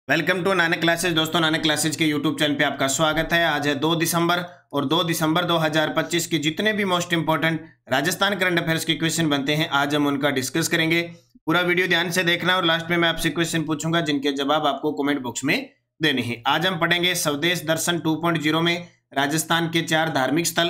Welcome to Nanak classes. दोस्तों, Nanak classes के YouTube channel पे आपका स्वागत है। आज है 2 दिसंबर और 2 दिसंबर 2025 के जितने भी most important Rajasthan current affairs के क्वेश्चन बनते हैं आज हम उनका डिस्कस करेंगे। पूरा वीडियो ध्यान से देखना और लास्ट में मैं आपसे क्वेश्चन पूछूंगा जिनके जवाब आपको कमेंट बॉक्स में देने हैं। आज हम पढ़ेंगे स्वदेश दर्शन 2.0 में राजस्थान के 4 धार्मिक स्थल,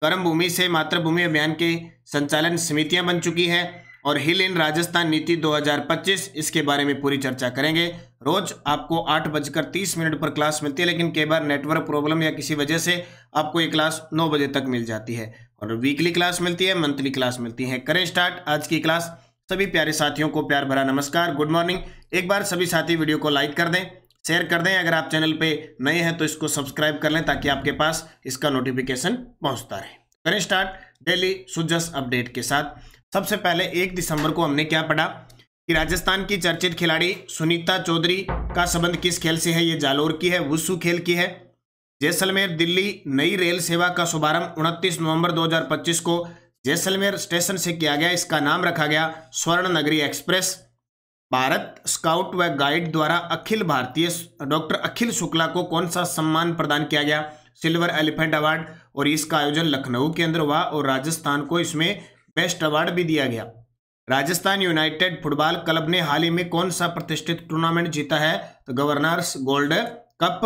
कर्म भूमि से मातृभूमि अभियान के संचालन समितियां बन चुकी है और हिल इन राजस्थान नीति 2025, इसके बारे में पूरी चर्चा करेंगे। रोज आपको 8:30 पर क्लास मिलती है, लेकिन कई बार नेटवर्क प्रॉब्लम या किसी वजह से आपको ये क्लास 9 बजे तक मिल जाती है और वीकली क्लास मिलती है, मंथली क्लास मिलती है। करें स्टार्ट आज की क्लास। सभी प्यारे साथियों को प्यार भरा नमस्कार, गुड मॉर्निंग। एक बार सभी साथी वीडियो को लाइक कर दें, शेयर कर दें। अगर आप चैनल पे नए हैं तो इसको सब्सक्राइब कर लें ताकि आपके पास इसका नोटिफिकेशन पहुंचता रहे। करें स्टार्ट डेली सुजस अपडेट के साथ। सबसे पहले 1 दिसंबर को हमने क्या पढ़ा कि राजस्थान की चर्चित खिलाड़ी सुनीता चौधरी का संबंध किस खेल से है। ये जालोर की है, वुशु खेल की है। जैसलमेर दिल्ली नई रेल सेवा का शुभारंभ 29 नवंबर 2025 को जैसलमेर स्टेशन से किया गया। इसका नाम रखा गया स्वर्ण नगरी एक्सप्रेस। भारत स्काउट व गाइड द्वारा अखिल भारतीय डॉक्टर अखिल शुक्ला को कौन सा सम्मान प्रदान किया गया? Silver elephant award. और इसका आयोजन लखनऊ के अंदर हुआ और राजस्थान को इसमें बेस्ट अवार्ड भी दिया गया। राजस्थान यूनाइटेड फुटबॉल क्लब ने हाल ही में कौन सा प्रतिष्ठित टूर्नामेंट जीता है? तो गवर्नर्स गोल्ड कप।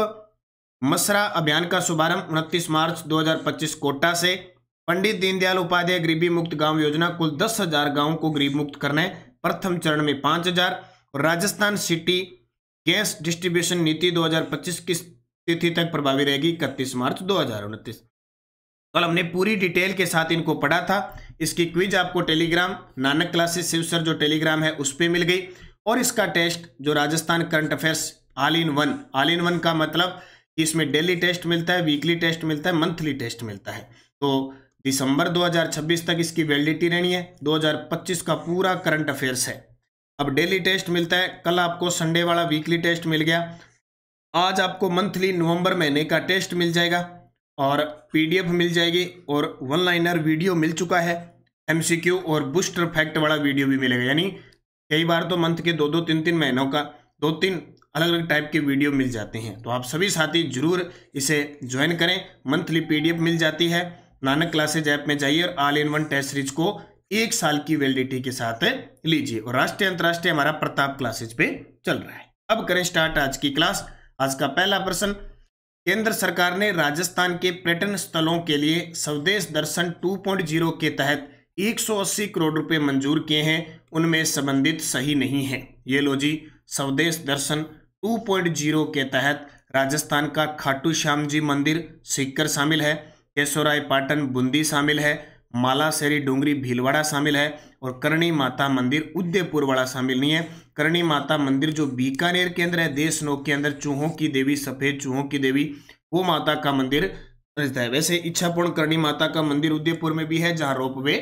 मसरा अभियान का शुभारंभ 29 मार्च 2025 कोटा से। पंडित दीनदयाल उपाध्याय गरीबी मुक्त गांव योजना कुल 10,000 गांवों को गरीब मुक्त करने, प्रथम चरण में 5,000। और राजस्थान सिटी गैस डिस्ट्रीब्यूशन नीति 2025 की तिथि तक प्रभावी रहेगी 31 मार्च 2029। कल हमने पूरी डिटेल के साथ इनको पढ़ा था। इसकी क्विज आपको Telegram Nanak classes Shiv sir जो टेलीग्राम है उस पर मिल गई। और इसका टेस्ट जो Rajasthan current affairs all in one का मतलब कि इसमें डेली टेस्ट मिलता है, वीकली टेस्ट मिलता है, मंथली टेस्ट मिलता है। तो दिसंबर 2026 तक इसकी वैलिडिटी रहनी है। 2025 का पूरा करंट अफेयर्स है। अब डेली टेस्ट मिलता है, कल आपको संडे वाला वीकली टेस्ट मिल गया, आज आपको मंथली नवंबर महीने का टेस्ट मिल जाएगा और पीडीएफ मिल जाएगी और 1 लाइनर वीडियो मिल चुका है। एमसीक्यू और बूस्टर फैक्ट वाला वीडियो भी मिलेगा। यानी कई बार तो मंथ के 2-2, 3-3 महीनों का 2-3 अलग अलग टाइप के वीडियो मिल जाते हैं। तो आप सभी साथी जरूर इसे ज्वाइन करें। मंथली पीडीएफ मिल जाती है। नानक क्लासेज ऐप में जाइए और all in one test series को 1 साल की वैलिडिटी के साथ लीजिए। और राष्ट्रीय अंतरराष्ट्रीय हमारा प्रताप क्लासेज पे चल रहा है। अब करें स्टार्ट आज की क्लास। आज का पहला प्रश्न, केंद्र सरकार ने राजस्थान के पर्यटन स्थलों के लिए स्वदेश दर्शन 2.0 के तहत 180 करोड़ रुपए मंजूर किए हैं, उनमें संबंधित सही नहीं है। ये लो जी, स्वदेश दर्शन 2.0 के तहत राजस्थान का खाटू श्याम जी मंदिर सीकर शामिल है, केशोराय पाटन बूंदी शामिल है, मालासेरी डूंगरी भीलवाड़ा शामिल है और करणी माता मंदिर उदयपुर वाला शामिल नहीं है। करणी माता मंदिर जो बीकानेर के अंदर है, देश नोक के अंदर, चूहों की देवी, सफेद चूहों की देवी, वो माता का मंदिर रहता है। वैसे इच्छापूर्ण करणी माता का मंदिर उदयपुर में भी है जहां रोपवे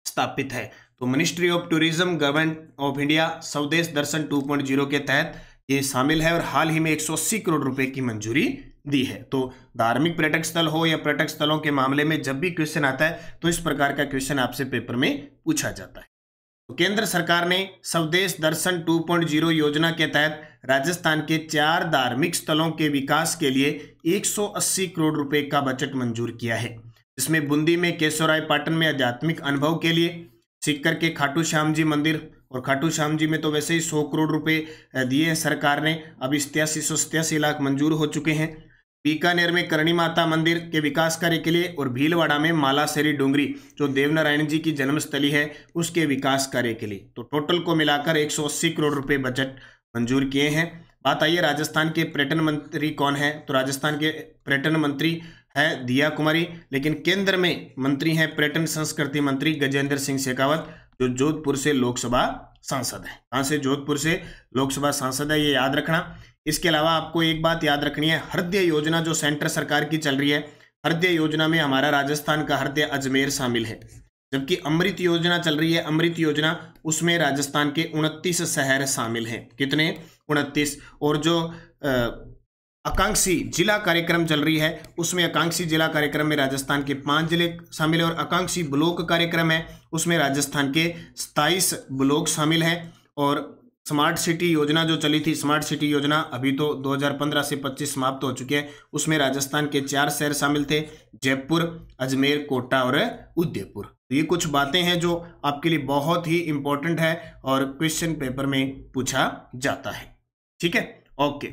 स्थापित है। तो ministry of tourism government of India स्वदेश दर्शन 2.0 के तहत ये शामिल है और हाल ही में 180 करोड़ रुपए की मंजूरी दी है। तो धार्मिक पर्यटक स्थल हो या पर्यटक स्थलों के मामले में जब भी क्वेश्चन आता है तो इस प्रकार का क्वेश्चन आपसे पेपर में पूछा जाता है। तो केंद्र सरकार ने स्वदेश दर्शन 2.0 योजना के तहत राजस्थान के 4 धार्मिक स्थलों के विकास के लिए 180 करोड़ रुपए का बजट मंजूर किया है। इसमें बूंदी में केशोराय पाटन में आध्यात्मिक अनुभव के लिए, सीकर के खाटू श्याम जी मंदिर, और खाटू श्याम जी में तो वैसे ही 100 करोड़ रुपए दिए हैं सरकार ने, अब 8787 लाख मंजूर हो चुके हैं। बीकानेर में करणी माता मंदिर के विकास कार्य के लिए और भीलवाड़ा में मालासेरी डूंगरी जो देवनारायण जी की जन्मस्थली है उसके विकास कार्य के लिए। तो टोटल को मिलाकर 180 करोड़ रुपए बजट मंजूर किए हैं। बात आइए राजस्थान के पर्यटन मंत्री कौन है? तो राजस्थान के पर्यटन मंत्री है दिया कुमारी, लेकिन केंद्र में मंत्री हैं पर्यटन संस्कृति मंत्री गजेंद्र सिंह शेखावत जो जोधपुर से लोकसभा सांसद है। कहाँ से? जोधपुर से लोकसभा सांसद है, ये याद रखना। इसके अलावा आपको एक बात याद रखनी है, हृदय योजना जो सेंटर सरकार की चल रही है, हृदय योजना में हमारा राजस्थान का हृदय अजमेर शामिल है। जबकि अमृत योजना चल रही है, अमृत योजना उसमें राजस्थान के 29 शहर शामिल हैं। कितने? 29। और जो आकांक्षी जिला कार्यक्रम चल रही है उसमें आकांक्षी जिला कार्यक्रम में राजस्थान के 5 जिले शामिल है और आकांक्षी ब्लॉक कार्यक्रम है उसमें राजस्थान के 27 ब्लॉक शामिल हैं। और स्मार्ट सिटी योजना जो चली थी, स्मार्ट सिटी योजना अभी तो 2015 से 25 समाप्त हो चुकी है। उसमें राजस्थान के 4 शहर शामिल थे, जयपुर, अजमेर, कोटा और उदयपुर। ये कुछ बातें हैं जो आपके लिए बहुत ही इंपॉर्टेंट है और क्वेश्चन पेपर में पूछा जाता है। ठीक है, ओके।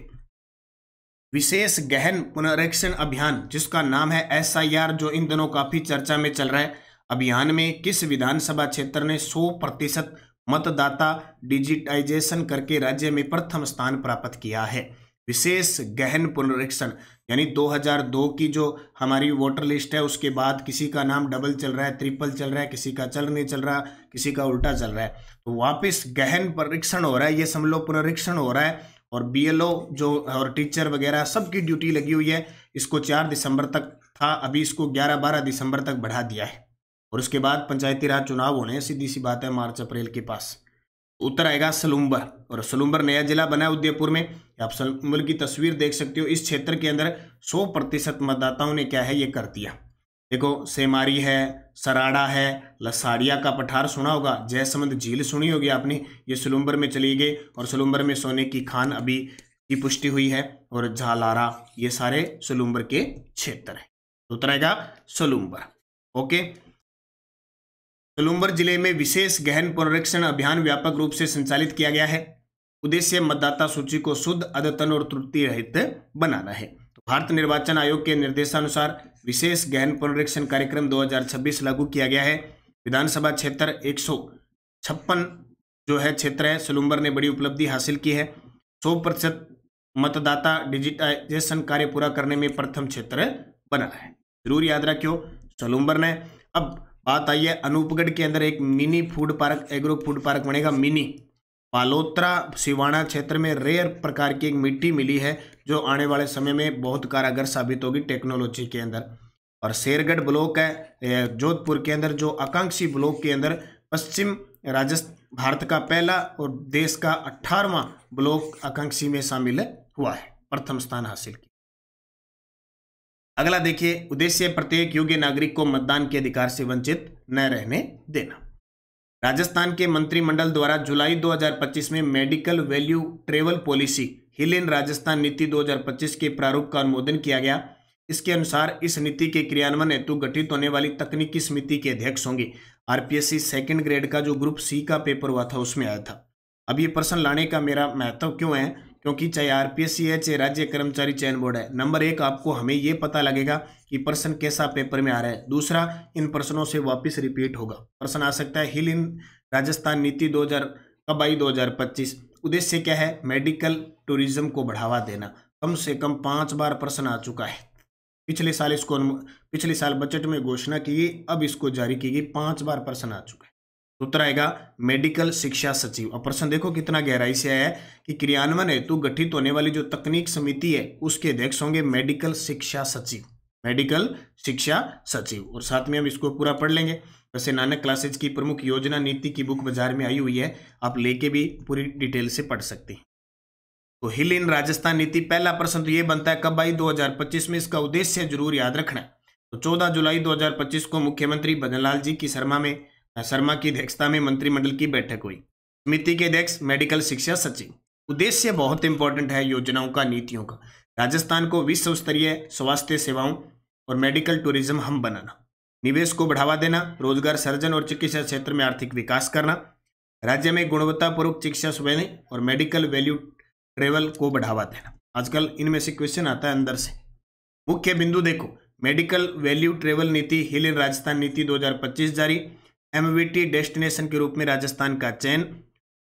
विशेष गहन पुनरीक्षण अभियान जिसका नाम है SIR, जो इन दिनों काफी चर्चा में चल रहा है, अभियान में किस विधानसभा क्षेत्र ने 100% मतदाता डिजिटाइजेशन करके राज्य में प्रथम स्थान प्राप्त किया है? विशेष गहन पुनरीक्षण यानी 2002 की जो हमारी वोटर लिस्ट है उसके बाद किसी का नाम डबल चल रहा है, ट्रिपल चल रहा है, किसी का चल नहीं चल रहा, किसी का उल्टा चल रहा है, तो वापस गहन परीक्षण हो रहा है, ये समझ लो पुनरीक्षण हो रहा है। और BLO जो और टीचर वगैरह सबकी ड्यूटी लगी हुई है। इसको 4 दिसंबर तक था, अभी इसको 11-12 दिसंबर तक बढ़ा दिया है। और उसके बाद पंचायती राज चुनाव होने हैं, सीधी सी बात है, मार्च अप्रैल के पास। उत्तर आएगा सलूम्बर, और सलूम्बर नया जिला बना है उदयपुर में। आप सलूम्बर की तस्वीर देख सकते हो। इस क्षेत्र के अंदर 100% मतदाताओं ने क्या है ये कर दिया। देखो, सेमारी है, सराड़ा है, लसाड़िया का पठार सुना होगा, जयसमंद झील सुनी होगी आपने, ये सलूम्बर में चली गई। और सलूम्बर में सोने की खान अभी की पुष्टि हुई है, और झालारा, ये सारे सलूम्बर के क्षेत्र है। तो उत्तर आएगा सलूम्बर। ओके, सलूम्बर जिले में विशेष गहन पुनरीक्षण अभियान व्यापक रूप से संचालित किया गया है। उद्देश्य मतदाता सूची को शुद्ध, अद्यतन और त्रुटि रहित बनाना है। तो भारत निर्वाचन आयोग के निर्देशानुसार विशेष गहन पुनरीक्षण कार्यक्रम 2026 लागू किया गया है। विधानसभा क्षेत्र 156 जो है क्षेत्र है, सलूम्बर ने बड़ी उपलब्धि हासिल की है। 100% मतदाता डिजिटाइजेशन कार्य पूरा करने में प्रथम क्षेत्र बना है, जरूर याद रखियो सलूम्बर ने। अब बात आई है अनूपगढ़ के अंदर एक mini food park, agro food park बनेगा, मिनी। पालोत्रा सिवाना क्षेत्र में रेयर प्रकार की एक मिट्टी मिली है जो आने वाले समय में बहुत कारगर साबित होगी टेक्नोलॉजी के अंदर। और शेरगढ़ ब्लॉक है जोधपुर के अंदर, जो आकांक्षी ब्लॉक के अंदर पश्चिम राजस्थान भारत का पहला और देश का 18वां ब्लॉक आकांक्षी में शामिल हुआ है, प्रथम स्थान हासिल किया। अगला देखिए, उद्देश्य प्रत्येक योग्य नागरिक को मतदान के अधिकार से वंचित न रहने देना। राजस्थान के मंत्रिमंडल द्वारा जुलाई 2025 में मेडिकल वैल्यू ट्रेवल पॉलिसी हिल इन राजस्थान नीति 2025 के प्रारूप का अनुमोदन किया गया। इसके अनुसार इस नीति के क्रियान्वयन हेतु गठित होने वाली तकनीकी समिति के अध्यक्ष होंगे। RPSC सेकंड ग्रेड का जो ग्रुप C का पेपर हुआ था उसमें आया था। अब ये प्रश्न लाने का मेरा महत्व क्यों है, क्योंकि चाहे RPSC है चाहे राज्य कर्मचारी चयन बोर्ड है, नंबर 1 आपको हमें ये पता लगेगा कि प्रश्न कैसा पेपर में आ रहा है। दूसरा, इन प्रश्नों से वापस रिपीट होगा। प्रश्न आ सकता है हिल इन राजस्थान नीति 2000 कब आई? 2025। उद्देश्य क्या है? मेडिकल टूरिज्म को बढ़ावा देना। कम से कम 5 बार प्रश्न आ चुका है। पिछले साल बजट में घोषणा की गई, अब इसको जारी की गई, 5 बार प्रश्न आ चुका है। उत्तर आएगा मेडिकल शिक्षा सचिव। और प्रश्न देखो कितना गहराई से आया है कि क्रियान्वयन हेतु गठित होने वाली जो तकनीक समिति है उसके अध्यक्ष होंगे मेडिकल शिक्षा सचिव, मेडिकल शिक्षा सचिव। और साथ में हम इसको पूरा पढ़ लेंगे। वैसे नानक क्लासेज की प्रमुख योजना नीति की बुक बाजार में आई हुई है, आप लेके भी पूरी डिटेल से पढ़ सकते हैं। तो हिल इन राजस्थान नीति, पहला प्रश्न तो ये बनता है कब आई? 2025 में। इसका उद्देश्य जरूर याद रखना है। तो 14 जुलाई 2025 को मुख्यमंत्री भजनलाल जी की शर्मा की अध्यक्षता में मंत्रिमंडल की बैठक हुई। समिति के अध्यक्ष मेडिकल शिक्षा सचिव। उद्देश्य बहुत इंपॉर्टेंट है योजनाओं का, नीतियों का। राजस्थान को विश्व स्तरीय स्वास्थ्य सेवाओं और मेडिकल टूरिज्म हम बनाना, निवेश को बढ़ावा देना, रोजगार सृजन और चिकित्सा क्षेत्र में आर्थिक विकास करना, राज्य में गुणवत्तापूर्वक चिकित्सा सुविधाएं और मेडिकल वैल्यू ट्रेवल को बढ़ावा देना। आजकल इनमें से क्वेश्चन आता है अंदर से। मुख्य बिंदु देखो, मेडिकल वैल्यू ट्रेवल नीति हिल इन राजस्थान नीति 2025 जारी। MVT डेस्टिनेशन के रूप में राजस्थान का चयन,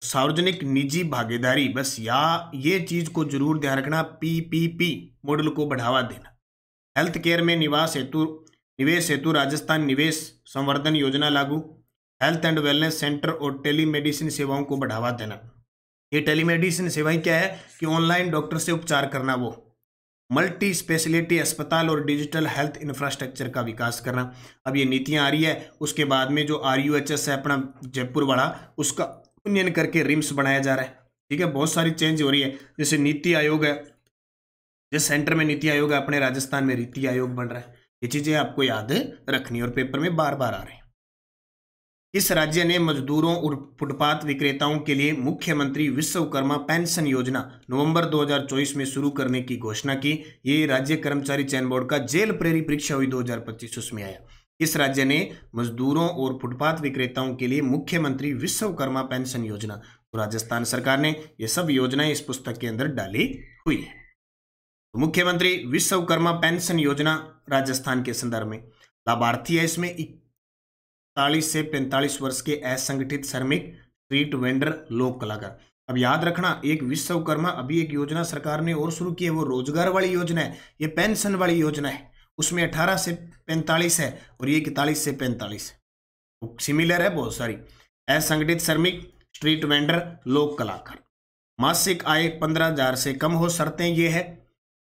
सार्वजनिक निजी भागीदारी, बस ये चीज को जरूर ध्यान रखना, PPP मॉडल को बढ़ावा देना। हेल्थ केयर में निवेश हेतु राजस्थान निवेश संवर्धन योजना लागू। हेल्थ एंड वेलनेस सेंटर और टेलीमेडिसिन सेवाओं को बढ़ावा देना। ये टेलीमेडिसिन सेवाएं क्या है कि ऑनलाइन डॉक्टर से उपचार करना, वो मल्टी स्पेशलिटी अस्पताल और डिजिटल हेल्थ इंफ्रास्ट्रक्चर का विकास करना। अब ये नीतियां आ रही है, उसके बाद में जो RUHS है अपना जयपुर वाला, उसका यूनियन करके रिम्स बनाया जा रहा है। ठीक है, बहुत सारी चेंज हो रही है। जैसे नीति आयोग है, जिस सेंटर में नीति आयोग है अपने राजस्थान में रीति आयोग बन रहा है। ये चीजें आपको याद रखनी और पेपर में बार बार आ रही है। इस राज्य ने मजदूरों और फुटपाथ विक्रेताओं के लिए मुख्यमंत्री विश्वकर्मा पेंशन योजना नवंबर 2024 में शुरू करने की घोषणा की। ये राज्य कर्मचारी चयन बोर्ड का जेल प्रेरी परीक्षा हुई 2025 उसमें आया। इस राज्य ने मजदूरों और फुटपाथ विक्रेताओं के लिए मुख्यमंत्री विश्वकर्मा पेंशन योजना, तो राजस्थान सरकार ने ये सब योजनाएं इस पुस्तक के अंदर डाली हुई है। तो मुख्यमंत्री विश्वकर्मा पेंशन योजना राजस्थान के संदर्भ में लाभार्थी है इसमें 41 से 45 वर्ष के असंगठित श्रमिक, स्ट्रीट वेंडर, लोक कलाकार। अब याद रखना, एक विश्वकर्मा अभी एक योजना सरकार ने और शुरू की है, वो रोजगार वाली योजना है, ये पेंशन वाली योजना है। उसमें 18 से 45 है और ये 41 से 45 है, तो सिमिलर है बहुत सारी। असंगठित श्रमिक, स्ट्रीट वेंडर, लोक कलाकार। मासिक आय 15,000 से कम हो, शर्तें ये है,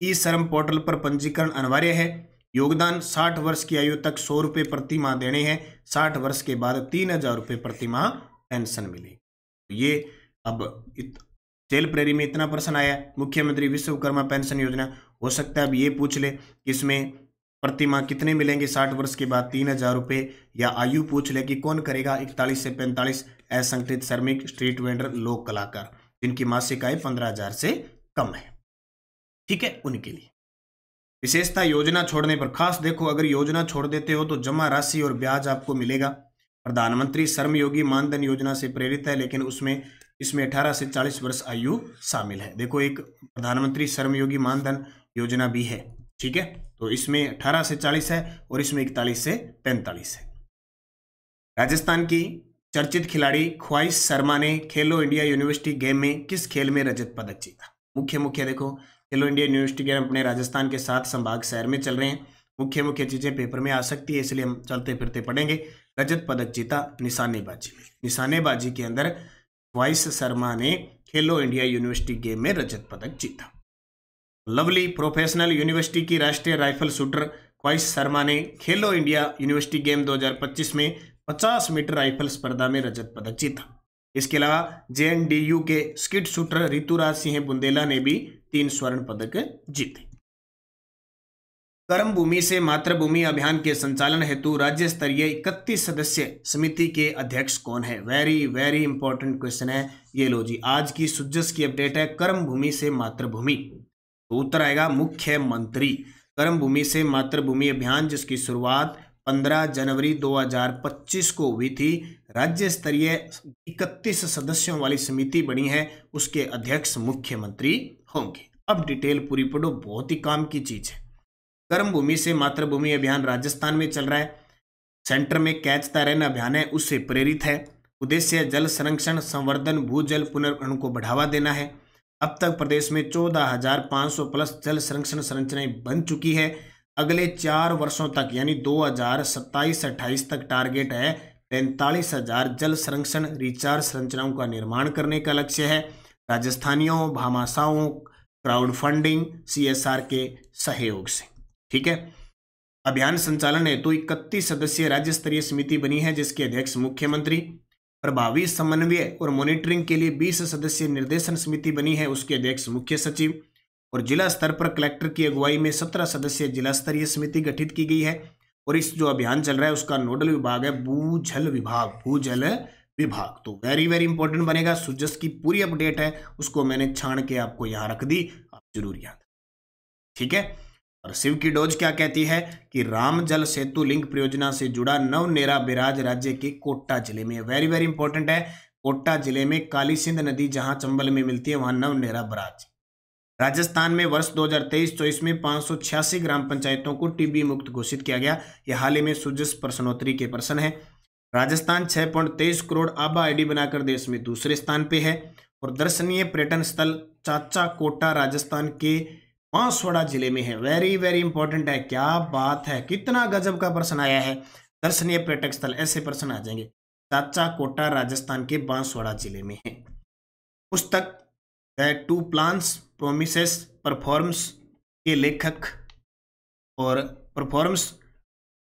ई श्रम पोर्टल पर पंजीकरण अनिवार्य है। योगदान 60 वर्ष की आयु तक 100 रुपये प्रति माह देने हैं। 60 वर्ष के बाद 3,000 रुपये प्रति माह पेंशन मिलेगी। ये अब जेल प्रेरी में इतना प्रश्न आया, मुख्यमंत्री विश्वकर्मा पेंशन योजना, हो सकता है अब ये पूछ ले कि इसमें प्रति माह कितने मिलेंगे 60 वर्ष के बाद 3,000 रुपये, या आयु पूछ ले कि कौन करेगा 41 से 45 असंगठित श्रमिक, स्ट्रीट वेंडर, लोक कलाकार जिनकी मासिक आय 15,000 से कम है, ठीक है, उनके लिए। विशेषता योजना छोड़ने पर, खास देखो, अगर योजना छोड़ देते हो तो जमा राशि और ब्याज आपको मिलेगा। प्रधानमंत्री श्रमयोगी मानधन योजना से प्रेरित है, लेकिन इसमें 18 से 40 वर्ष आयु शामिल है। देखो, एक प्रधानमंत्री श्रमयोगी मानधन योजना भी है, ठीक है, तो इसमें 18 से 40 है और इसमें 41 से 45 है। राजस्थान की चर्चित खिलाड़ी ख्वाहिश शर्मा ने खेलो इंडिया यूनिवर्सिटी गेम में किस खेल में रजत पदक जीता? मुख्य देखो, खेलो इंडिया यूनिवर्सिटी गेम अपने राजस्थान के 7 संभाग शहर में चल रहे हैं। मुख्य चीजें पेपर में आ सकती है, इसलिए हम चलते फिरते पढ़ेंगे। रजत पदक जीता निशानेबाजी में। निशानेबाजी के अंदर ख्वाहिश शर्मा ने खेलो इंडिया यूनिवर्सिटी गेम में रजत पदक जीता। लवली प्रोफेशनल यूनिवर्सिटी की राष्ट्रीय राइफल शूटर ख्वाहिश शर्मा ने खेलो इंडिया यूनिवर्सिटी गेम 2025 में 50 मीटर राइफल स्पर्धा में रजत पदक जीता। इसके अलावा JNDU के स्किट शूटर ऋतुराज सिंह बुंदेला ने भी 3 स्वर्ण पदक जीते। कर्म भूमि से मातृभूमि अभियान के संचालन हेतु राज्य स्तरीय 31 सदस्य समिति के अध्यक्ष कौन है? वेरी इंपॉर्टेंट क्वेश्चन है ये। लो जी, आज की सुजस की अपडेट है कर्म भूमि से मातृभूमि, तो उत्तर आएगा मुख्यमंत्री। कर्म भूमि से मातृभूमि अभियान जिसकी शुरुआत 15 जनवरी 2025 को हुई थी, राज्य स्तरीय 31 सदस्यों वाली समिति बनी है, उसके अध्यक्ष मुख्यमंत्री होंगे। अब डिटेल पूरी पढ़ो, बहुत ही काम की चीज है। कर्म भूमि से मातृभूमि अभियान राजस्थान में चल रहा है, सेंटर में कैच द रेन अभियान है, उससे प्रेरित है। उद्देश्य जल संरक्षण, संवर्धन, भूजल पुनर्भरण को बढ़ावा देना है। अब तक प्रदेश में 14,500 प्लस जल संरक्षण संरचनाएं बन चुकी है। अगले 4 वर्षों तक यानी 2027-28 तक टारगेट है 43,000 जल संरक्षण रिचार्ज संरचनाओं का निर्माण करने का लक्ष्य है। राजस्थानियों, भामाशाओं, क्राउड फंडिंग, CSR के सहयोग से, ठीक है। अभियान संचालन हेतु 31 सदस्यीय राज्य स्तरीय समिति बनी है, जिसके अध्यक्ष मुख्यमंत्री। प्रभावी समन्वय और मॉनिटरिंग के लिए 20 सदस्यीय निर्देशन समिति बनी है, उसके अध्यक्ष मुख्य सचिव। और जिला स्तर पर कलेक्टर की अगुवाई में 17 सदस्यीय जिला स्तरीय समिति गठित की गई है। और इस जो अभियान चल रहा है उसका नोडल विभाग है भूजल विभाग। तो वेरी इंपॉर्टेंट बनेगा। सुजस की पूरी अपडेट है, उसको मैंने छान के आपको यहाँ रख दी, आप जरूर याद, ठीक है। और शिव की डोज क्या कहती है कि राम जल सेतु लिंक परियोजना से जुड़ा नवनेरा बैराज राज्य के कोटा जिले में। वेरी इंपॉर्टेंट है। कोटा जिले में काली सिंध नदी जहां चंबल में मिलती है, वहां नवनेरा बैराज। राजस्थान में वर्ष 2023-24 में 586 ग्राम पंचायतों को टीबी मुक्त घोषित किया गया। यह हाल ही में सुजस प्रश्नोत्तरी के प्रश्न है। राजस्थान 6.23 करोड़ आबादी बनाकर देश में दूसरे स्थान पे है। और दर्शनीय पर्यटन स्थल चाचा कोटा राजस्थान के बांसवाड़ा जिले में है। वेरी इंपॉर्टेंट है। क्या बात है, कितना गजब का प्रश्न आया है। दर्शनीय पर्यटक स्थल, ऐसे प्रश्न आ जाएंगे। चाचा कोटा राजस्थान के बांसवाड़ा जिले में है। पुस्तक the two plans promises performs के लेखक और परफॉर्म्स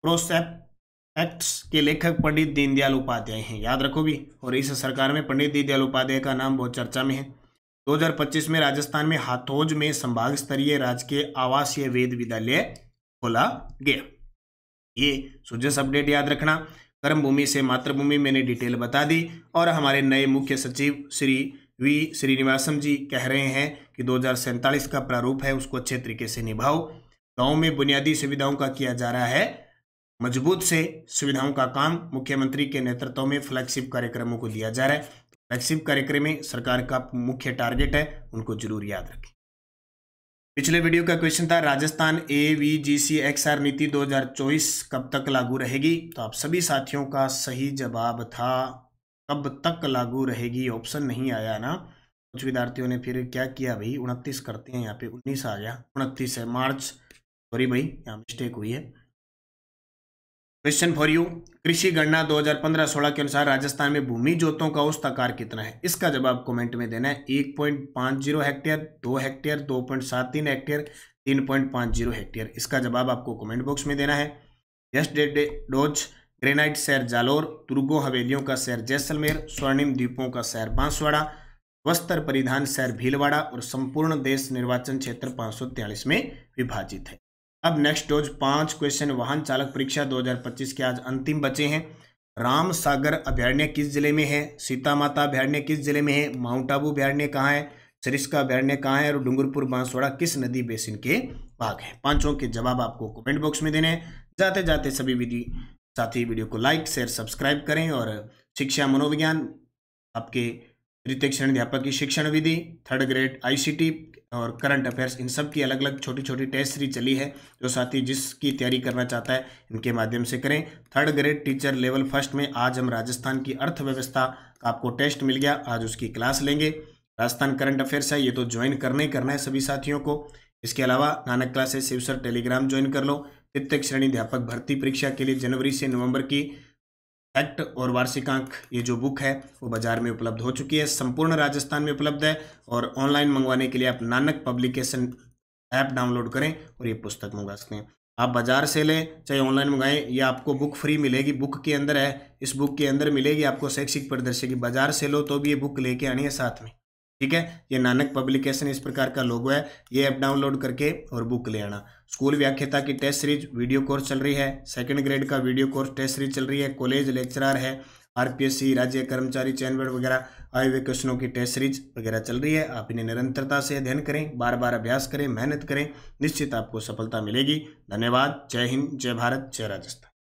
प्रोस्पेक्ट्स के लेखक पंडित दीनदयाल उपाध्याय हैं, याद रखो भी। और इस सरकार में पंडित दीनदयाल उपाध्याय का नाम बहुत चर्चा में है। 2025 में राजस्थान में हाथोज में संभाग स्तरीय राजकीय आवासीय वेद विद्यालय खोला गया। ये सुजस अपडेट याद रखना। कर्म भूमि से मातृभूमि मैंने डिटेल बता दी। और हमारे नए मुख्य सचिव श्री वी श्रीनिवासम जी कह रहे हैं कि 2047 का प्रारूप है उसको अच्छे तरीके से निभाओ। गाँव में बुनियादी सुविधाओं का किया जा रहा है मजबूत से सुविधाओं का काम, मुख्यमंत्री के नेतृत्व में फ्लैगशिप कार्यक्रमों को लिया जा रहा है। फ्लैगशिप कार्यक्रम में सरकार का मुख्य टारगेट है, उनको जरूर याद रखें। पिछले वीडियो का क्वेश्चन था राजस्थान AVGC XR नीति 2024 कब तक लागू रहेगी। तो आप सभी साथियों का सही जवाब था कब तक लागू रहेगी, ऑप्शन नहीं आया ना। कुछ विद्यार्थियों ने फिर क्या किया भाई 29 करते हैं, यहाँ पे 19 आ गया, 29 है मार्च, सॉरी भाई यहाँ मिस्टेक हुई है। क्वेश्चन फॉर यू, कृषि गणना 2015-16 के अनुसार राजस्थान में भूमि जोतों का औसत आकार कितना है। इसका जवाब कमेंट में देना है। 1.50 हेक्टेयर, 2 हेक्टेयर, 2.73 हेक्टेयर, 3.50 हेक्टेयर। इसका जवाब आपको कमेंट बॉक्स में देना है। यस डोज ग्रेनाइट शहर जालोर, तुर्गो हवेलियों का शहर जैसलमेर, स्वर्णिम द्वीपों का शहर बांसवाड़ा, वस्त्र परिधान शहर भीलवाड़ा और संपूर्ण देश निर्वाचन क्षेत्र 543 में विभाजित है। अब नेक्स्ट डोज 5 क्वेश्चन वाहन चालक परीक्षा 2025 के आज अंतिम बचे हैं। राम सागर अभयारण्य किस जिले में है, सीता माता अभयारण्य किस जिले में है, माउंट आबू अभयारण्य कहाँ है, सरिस्का अभयारण्य कहाँ है और डूंगरपुर बांसवाड़ा किस नदी बेसिन के भाग है। पांचों के जवाब आपको कमेंट बॉक्स में देने हैं। जाते जाते सभी साथी वीडियो को लाइक शेयर सब्सक्राइब करें और शिक्षा मनोविज्ञान, आपके तृतीय श्रेणी अध्यापक की शिक्षण विधि, 3rd ग्रेड ICT और करंट अफेयर्स, इन सब की अलग अलग छोटी छोटी टेस्ट सीरीज चली है। जो साथी जिसकी तैयारी करना चाहता है इनके माध्यम से करें। 3rd ग्रेड टीचर लेवल 1 में आज हम राजस्थान की अर्थव्यवस्था का आपको टेस्ट मिल गया, आज उसकी क्लास लेंगे। राजस्थान करंट अफेयर्स है, ये तो ज्वाइन करना ही करना है सभी साथियों को। इसके अलावा नानक क्लासेस शिवसर टेलीग्राम ज्वाइन कर लो। तृतीय श्रेणी अध्यापक भर्ती परीक्षा के लिए जनवरी से नवंबर की फैक्ट और वार्षिकांक ये जो बुक है वो बाजार में उपलब्ध हो चुकी है, संपूर्ण राजस्थान में उपलब्ध है। और ऑनलाइन मंगवाने के लिए आप नानक पब्लिकेशन ऐप डाउनलोड करें और ये पुस्तक मंगवा सकते हैं। आप बाजार से लें चाहे ऑनलाइन मंगाएं, ये आपको बुक फ्री मिलेगी, बुक के अंदर है, इस बुक के अंदर मिलेगी आपको शैक्षिक प्रदर्शनी। बाजार से लो तो भी ये बुक लेके आनी है साथ में, ठीक है। ये नानक पब्लिकेशन इस प्रकार का लोगो है, ये ऐप डाउनलोड करके और बुक ले आना। स्कूल व्याख्याता की टेस्ट सीरीज वीडियो कोर्स चल रही है, 2nd ग्रेड का वीडियो कोर्स टेस्ट सीरीज चल रही है, कॉलेज लेक्चरर है, RPSC राज्य कर्मचारी चयन बोर्ड वगैरह आए हुए क्वेश्चनों की टेस्ट सीरीज वगैरह चल रही है। आप इन्हें निरंतरता से अध्ययन करें, बार बार अभ्यास करें, मेहनत करें, निश्चित आपको सफलता मिलेगी। धन्यवाद। जय हिंद, जय भारत, जय राजस्थान।